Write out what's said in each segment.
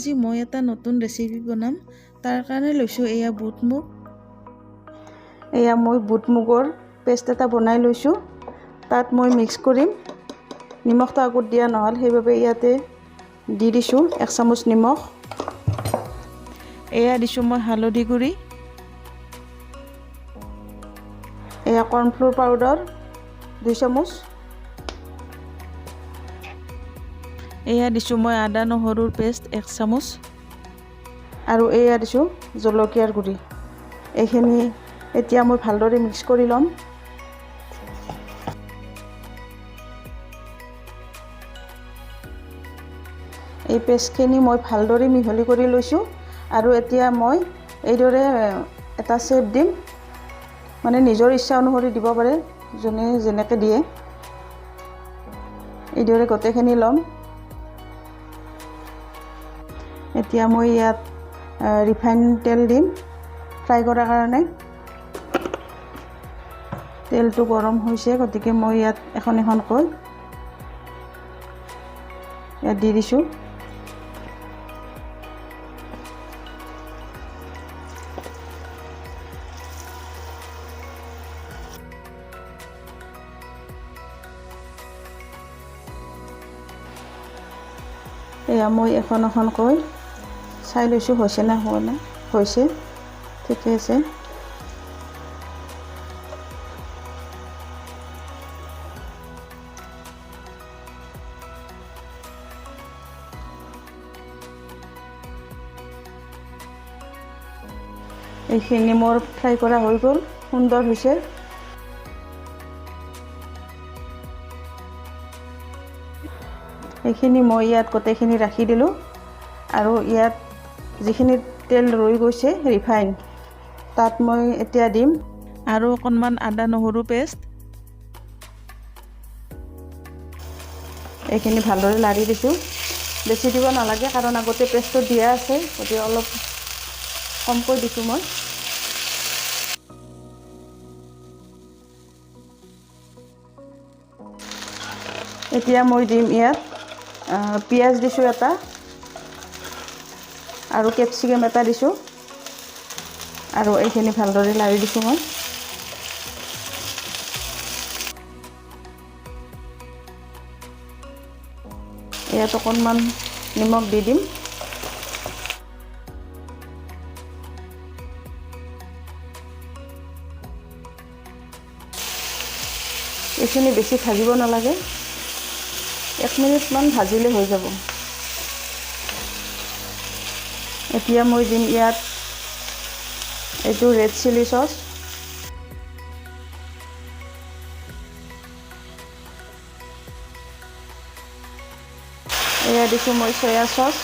আজি মই এটা নতুন ৰেচিপি বনাম। তাৰ কাৰণে লৈছোঁ এয়া বুট মুগ। এয়া মই বুট মুগৰ পেষ্ট এটা বনাই লৈছোঁ। তাত মই মিক্স কৰিম। নিমখটো আগত দিয়া নহ'ল, সেইবাবে ইয়াতে দি দিছোঁ 1 চামুচ নিমখ। এয়া দিছোঁ মই হালধি গুড়ি। এয়া কৰ্ণফ্ল'ৰ পাউডাৰ 2 চামুচ। এয়া দিছোঁ মই আদা নহৰুৰ পেষ্ট 1 চামুচ। আৰু এয়া দিছোঁ জলকীয়াৰ গুড়ি। এইখিনি এতিয়া মই ভালদৰে মিক্স কৰি ল'ম। এই পেষ্টখিনি মই ভালদৰে মিহলি কৰি লৈছোঁ। আৰু এতিয়া মই এইদৰে এটা শ্বেপ দিম। মানে নিজৰ ইচ্ছা অনুসৰি দিব পাৰে, যোনে যেনেকৈ দিয়ে। এইদৰে গোটেইখিনি ল'ম। এতিয়া মই ইয়াত ৰিফাইন তেল দিম ফ্ৰাই কৰাৰ কাৰণে। তেলটো গৰম হৈছে, গতিকে মই ইয়াত এখন এখনকৈ ইয়াত দি দিছোঁ। এয়া মই এখন এখনকৈ চাই লৈছোঁ হৈছে নে হোৱা নাই। হৈছে, ঠিকে আছে। এইখিনি মোৰ ফ্ৰাই কৰা হৈ গ'ল, সুন্দৰ হৈছে। এইখিনি মই ইয়াত গোটেইখিনি ৰাখি দিলোঁ। আৰু ইয়াত যিখিনি তেল ৰৈ গৈছে ৰিফাইন, তাত মই এতিয়া দিম আৰু অকণমান আদা নহৰু পেষ্ট। এইখিনি ভালদৰে লাৰি দিছোঁ। বেছি দিব নালাগে, কাৰণ আগতে পেষ্টটো দিয়া আছে, গতিকে অলপ কমকৈ দিছোঁ মই। এতিয়া মই দিম ইয়াত পিঁয়াজ দিছোঁ এটা, আৰু কেপচিকাম এটা দিছোঁ। আৰু এইখিনি ভালদৰে লাৰি দিছোঁ মই। ইয়াত অকণমান নিমখ দি দিম। এইখিনি বেছি ভাজিব নালাগে, 1 মিনিটমান ভাজিলে হৈ যাব। এতিয়া মই দিম ইয়াত এইটো ৰেড চিলি চচ। এয়া দিছোঁ মই চয়া চচ।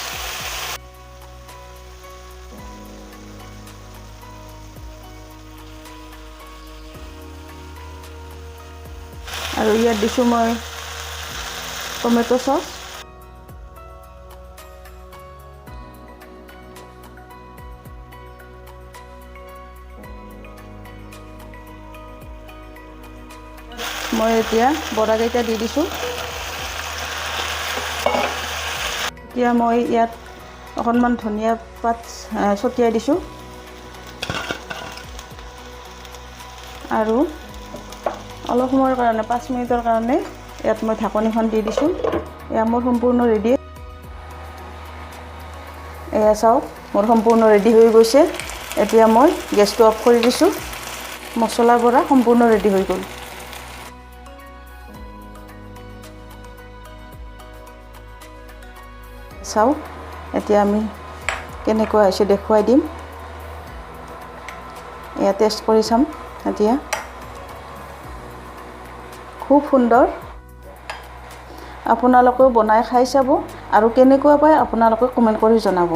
আৰু ইয়াত দিছোঁ মই টমেটো চচ। মই এতিয়া বৰাকেইটা দি দিছোঁ। এতিয়া মই ইয়াত অকণমান ধনিয়া পাত ছটিয়াই দিছোঁ। আৰু অলপ সময়ৰ কাৰণে 5 মিনিটৰ কাৰণে ইয়াত মই ঢাকনিখন দি দিছোঁ। এয়া মোৰ সম্পূৰ্ণ ৰেডি। এয়া চাওক, মোৰ সম্পূৰ্ণ ৰেডি হৈ গৈছে। এতিয়া মই গেছটো অফ কৰি দিছোঁ। মছলা বৰা সম্পূৰ্ণ ৰেডি হৈ গ'ল। চাওক, এতিয়া আমি কেনেকুৱা হৈছে দেখুৱাই দিম। এয়া টেষ্ট কৰি চাম এতিয়া। খুব সুন্দৰ। আপোনালোকেও বনাই খাই চাব, আৰু কেনেকুৱা পায় আপোনালোকে কমেণ্ট কৰি জনাব।